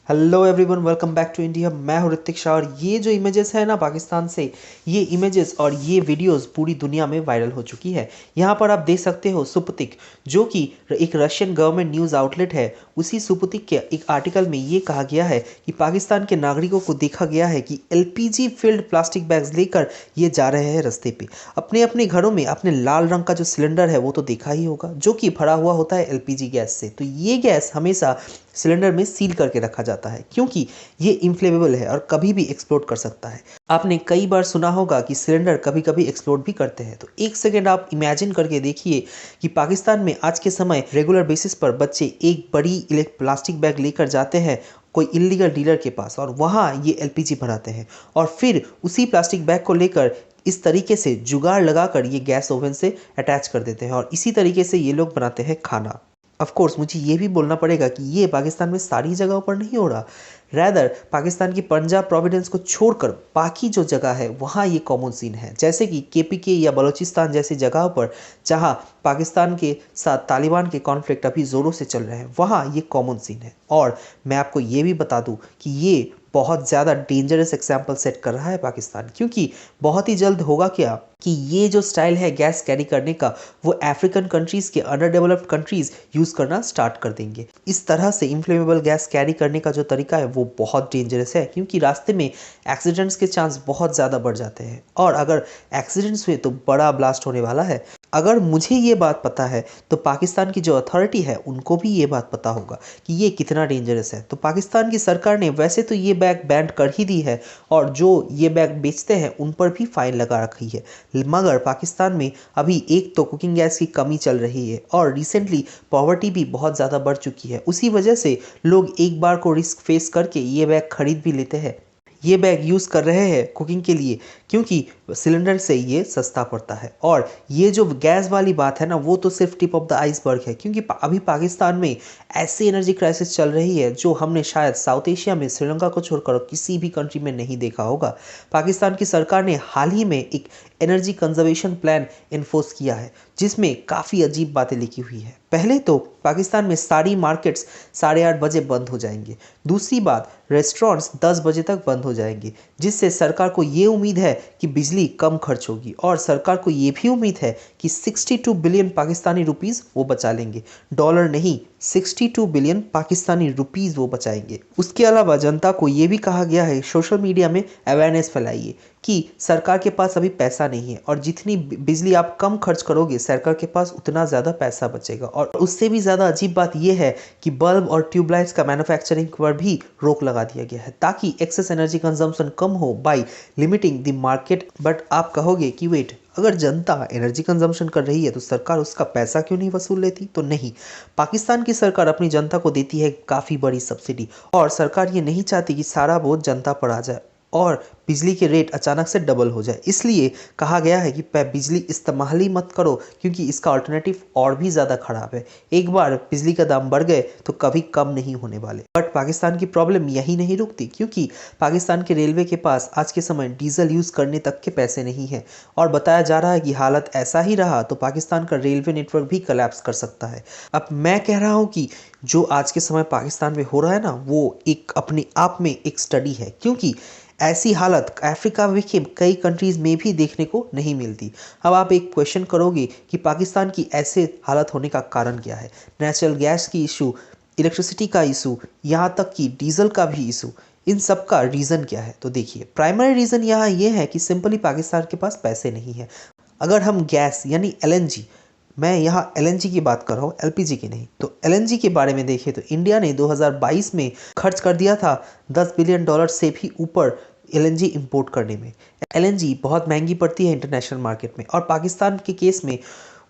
Hello everyone, welcome back to India. मैं हूं ऋतिक शाह और ये जो इमेजेस है ना पाकिस्तान से, ये इमेजेस और ये वीडियोस पूरी दुनिया में वायरल हो चुकी है। यहाँ पर आप देख सकते हो सुपुतिक, जो कि एक रशियन गवर्नमेंट न्यूज़ आउटलेट है। उसी सुपुतिक के एक आर्टिकल में ये कहा गया है कि पाकिस्तान के नागरिकों को देखा गया है कि एलपीजी फिल्ड प्लास्टिक बैग्स लेकर ये जा रहे हैं रास्ते पे। अपने अपने घरों में अपने लाल रंग का जो सिलेंडर है वो तो देखा ही होगा, जो कि भरा हुआ होता है एलपीजी गैस से। तो ये गैस हमेशा सिलेंडर में सील करके रखा जाता है क्योंकि ये इनफ्लेमेबल है और कभी भी एक्सप्लोड कर सकता है। आपने कई बार सुना होगा कि सिलेंडर कभी कभी एक्सप्लोड भी करते हैं। तो एक सेकेंड आप इमेजिन करके देखिए कि पाकिस्तान में आज के समय रेगुलर बेसिस पर बच्चे एक बड़ी प्लास्टिक बैग लेकर जाते हैं कोई इलीगल डीलर के पास और वहाँ ये एलपीजी भराते हैं और फिर उसी प्लास्टिक बैग को लेकर इस तरीके से जुगाड़ लगाकर ये गैस ओवन से अटैच कर देते हैं और इसी तरीके से ये लोग बनाते हैं खाना। ऑफ कोर्स मुझे ये भी बोलना पड़ेगा कि ये पाकिस्तान में सारी जगहों पर नहीं हो रहा। रैदर पाकिस्तान की पंजाब प्रोविडेंस को छोड़कर बाकी जो जगह है वहाँ ये कॉमन सीन है, जैसे कि केपीके या बलूचिस्तान जैसी जगहों पर जहाँ पाकिस्तान के साथ तालिबान के कॉन्फ्लिक्ट अभी ज़ोरों से चल रहे हैं, वहाँ ये कॉमन सीन है। और मैं आपको ये भी बता दूँ कि ये बहुत ज़्यादा डेंजरस एग्जाम्पल सेट कर रहा है पाकिस्तान, क्योंकि बहुत ही जल्द होगा क्या कि ये जो स्टाइल है गैस कैरी करने का वो अफ्रीकन कंट्रीज़ के अंडर डेवलप्ड कंट्रीज़ यूज़ करना स्टार्ट कर देंगे। इस तरह से इनफ्लेमेबल गैस कैरी करने का जो तरीका है वो बहुत डेंजरस है, क्योंकि रास्ते में एक्सीडेंट्स के चांस बहुत ज़्यादा बढ़ जाते हैं और अगर एक्सीडेंट्स हुए तो बड़ा ब्लास्ट होने वाला है। अगर मुझे ये बात पता है तो पाकिस्तान की जो अथॉरिटी है उनको भी ये बात पता होगा कि ये कितना डेंजरस है। तो पाकिस्तान की सरकार ने वैसे तो ये बैग बैन कर ही दी है और जो ये बैग बेचते हैं उन पर भी फाइन लगा रखी है, मगर पाकिस्तान में अभी एक तो कुकिंग गैस की कमी चल रही है और रिसेंटली पॉवर्टी भी बहुत ज़्यादा बढ़ चुकी है। उसी वजह से लोग एक बार को रिस्क फेस करके ये बैग खरीद भी लेते हैं, ये बैग यूज़ कर रहे हैं कुकिंग के लिए, क्योंकि सिलेंडर से ये सस्ता पड़ता है। और ये जो गैस वाली बात है ना वो तो सिर्फ टिप ऑफ द आइसबर्ग है, क्योंकि अभी पाकिस्तान में ऐसी एनर्जी क्राइसिस चल रही है जो हमने शायद साउथ एशिया में श्रीलंका को छोड़कर किसी भी कंट्री में नहीं देखा होगा। पाकिस्तान की सरकार ने हाल ही में एक एनर्जी कंजर्वेशन प्लान इन्फोर्स किया है जिसमें काफ़ी अजीब बातें लिखी हुई है। पहले तो पाकिस्तान में सारी मार्केट्स 8:30 बजे बंद हो जाएंगे। दूसरी बात, रेस्टोरेंट्स 10 बजे तक बंद हो जाएंगे, जिससे सरकार को ये उम्मीद है कि बिजली कम खर्च होगी और सरकार को ये भी उम्मीद है कि 62 बिलियन पाकिस्तानी रुपीस वो बचा लेंगे। डॉलर नहीं, 62 बिलियन पाकिस्तानी रुपीस वो बचाएंगे। उसके अलावा जनता को ये भी कहा गया है सोशल मीडिया में अवेयरनेस फैलाइए कि सरकार के पास अभी पैसा नहीं है और जितनी बिजली आप कम खर्च करोगे सरकार के पास उतना ज़्यादा पैसा बचेगा। और उससे भी ज़्यादा अजीब बात यह है कि बल्ब और ट्यूबलाइट्स का मैन्युफैक्चरिंग पर भी रोक लगा दिया गया है ताकि एक्सेस एनर्जी कंजम्पशन कम हो by limiting the market. But आप कहोगे कि वेट, अगर जनता एनर्जी कंजम्पशन कर रही है तो सरकार उसका पैसा क्यों नहीं वसूल लेती? तो नहीं, पाकिस्तान की सरकार अपनी जनता को देती है काफ़ी बड़ी सब्सिडी और सरकार ये नहीं चाहती कि सारा बोझ जनता पर आ जाए और बिजली के रेट अचानक से डबल हो जाए। इसलिए कहा गया है कि बिजली इस्तेमाल ही मत करो, क्योंकि इसका अल्टरनेटिव और भी ज़्यादा ख़राब है। एक बार बिजली का दाम बढ़ गए तो कभी कम नहीं होने वाले। बट पाकिस्तान की प्रॉब्लम यही नहीं रुकती, क्योंकि पाकिस्तान के रेलवे के पास आज के समय डीजल यूज़ करने तक के पैसे नहीं हैं और बताया जा रहा है कि हालत ऐसा ही रहा तो पाकिस्तान का रेलवे नेटवर्क भी कोलैप्स कर सकता है। अब मैं कह रहा हूँ कि जो आज के समय पाकिस्तान में हो रहा है ना वो एक अपने आप में एक स्टडी है, क्योंकि ऐसी हालत अफ्रीका में कई कंट्रीज़ में भी देखने को नहीं मिलती। अब आप एक क्वेश्चन करोगे कि पाकिस्तान की ऐसे हालत होने का कारण क्या है? नेचुरल गैस की इशू, इलेक्ट्रिसिटी का इशू, यहाँ तक कि डीजल का भी इशू, इन सब का रीज़न क्या है? तो देखिए, प्राइमरी रीज़न यहाँ ये है कि सिंपली पाकिस्तान के पास पैसे नहीं है। अगर हम गैस यानी एलएनजी, मैं यहाँ एलएनजी की बात कर रहा हूँ, एलपीजी की नहीं, तो एलएनजी के बारे में देखें तो इंडिया ने 2022 में खर्च कर दिया था $10 बिलियन से भी ऊपर एलएनजी इंपोर्ट करने में। एलएनजी बहुत महंगी पड़ती है इंटरनेशनल मार्केट में और पाकिस्तान के केस में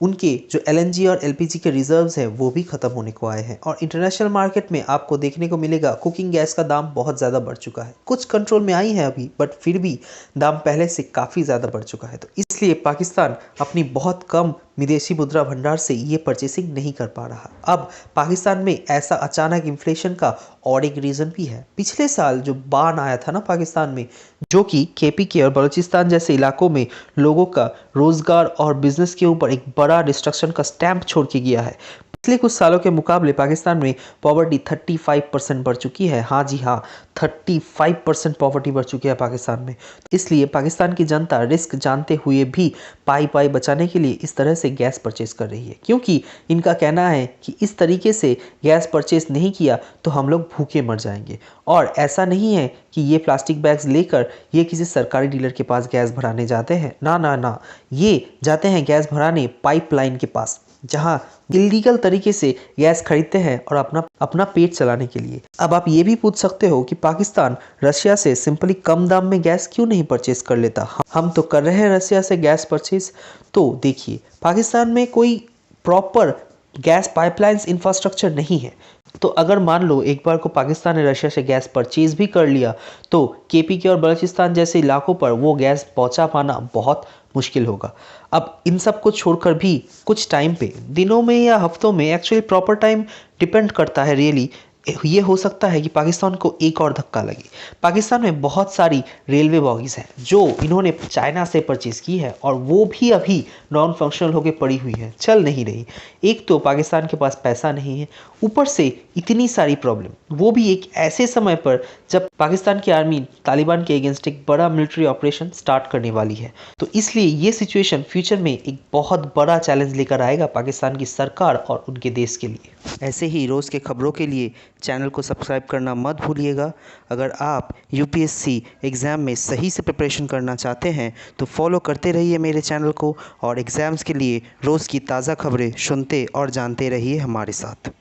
उनके जो एलएनजी और एलपीजी के रिजर्व्स हैं वो भी ख़त्म होने को आए हैं और इंटरनेशनल मार्केट में आपको देखने को मिलेगा कुकिंग गैस का दाम बहुत ज़्यादा बढ़ चुका है। कुछ कंट्रोल में आई है अभी, बट फिर भी दाम पहले से काफ़ी ज़्यादा बढ़ चुका है। तो इसलिए पाकिस्तान अपनी बहुत कम विदेशी मुद्रा भंडार से ये परचेसिंग नहीं कर पा रहा। अब पाकिस्तान में ऐसा अचानक इन्फ्लेशन का और एक रीज़न भी है। पिछले साल जो बान आया था ना पाकिस्तान में, जो कि केपीके और बलूचिस्तान जैसे इलाकों में लोगों का रोज़गार और बिजनेस के ऊपर एक बड़ा डिस्ट्रक्शन का स्टैंप छोड़ के गया है। पिछले कुछ सालों के मुकाबले पाकिस्तान में पॉवर्टी 35% बढ़ चुकी है। हाँ जी हाँ, 35% पॉवर्टी बढ़ चुकी है पाकिस्तान में। इसलिए पाकिस्तान की जनता रिस्क जानते हुए भी पाई पाई बचाने के लिए इस तरह से गैस परचेज कर रही है, क्योंकि इनका कहना है कि इस तरीके से गैस परचेज नहीं किया तो हम लोग भूखे मर जाएंगे। और ऐसा नहीं है कि ये प्लास्टिक बैग्स लेकर ये किसी सरकारी डीलर के पास गैस भराने जाते हैं, ना ना ना, ये जाते हैं गैस भराने पाइपलाइन के पास, जहां इलीगल तरीके से गैस खरीदते हैं और अपना पेट चलाने के लिए। अब आप ये भी पूछ सकते हो कि पाकिस्तान रशिया से सिंपली कम दाम में गैस क्यों नहीं परचेज कर लेता। हम तो कर रहे हैं रशिया से गैस परचेज। तो देखिए, पाकिस्तान में कोई प्रॉपर गैस पाइपलाइंस इंफ्रास्ट्रक्चर नहीं है। तो अगर मान लो एक बार को पाकिस्तान ने रशिया से गैस परचेज भी कर लिया तो केपीके और बलूचिस्तान जैसे इलाकों पर वो गैस पहुंचा पाना बहुत मुश्किल होगा। अब इन सब को छोड़कर भी कुछ टाइम पे, दिनों में या हफ्तों में, एक्चुअली प्रॉपर टाइम डिपेंड करता है रियली, ये हो सकता है कि पाकिस्तान को एक और धक्का लगे। पाकिस्तान में बहुत सारी रेलवे बॉगीज़ हैं जो इन्होंने चाइना से परचेज़ की है और वो भी अभी नॉन फंक्शनल होकर पड़ी हुई है, चल नहीं रही। एक तो पाकिस्तान के पास पैसा नहीं है, ऊपर से इतनी सारी प्रॉब्लम, वो भी एक ऐसे समय पर जब पाकिस्तान की आर्मी तालिबान के अगेंस्ट एक बड़ा मिलिट्री ऑपरेशन स्टार्ट करने वाली है। तो इसलिए ये सिचुएशन फ्यूचर में एक बहुत बड़ा चैलेंज लेकर आएगा पाकिस्तान की सरकार और उनके देश के लिए। ऐसे ही रोज़ के खबरों के लिए चैनल को सब्सक्राइब करना मत भूलिएगा। अगर आप यूपीएससी एग्ज़ाम में सही से प्रिपरेशन करना चाहते हैं तो फॉलो करते रहिए मेरे चैनल को, और एग्ज़ाम्स के लिए रोज़ की ताज़ा खबरें सुनते और जानते रहिए हमारे साथ।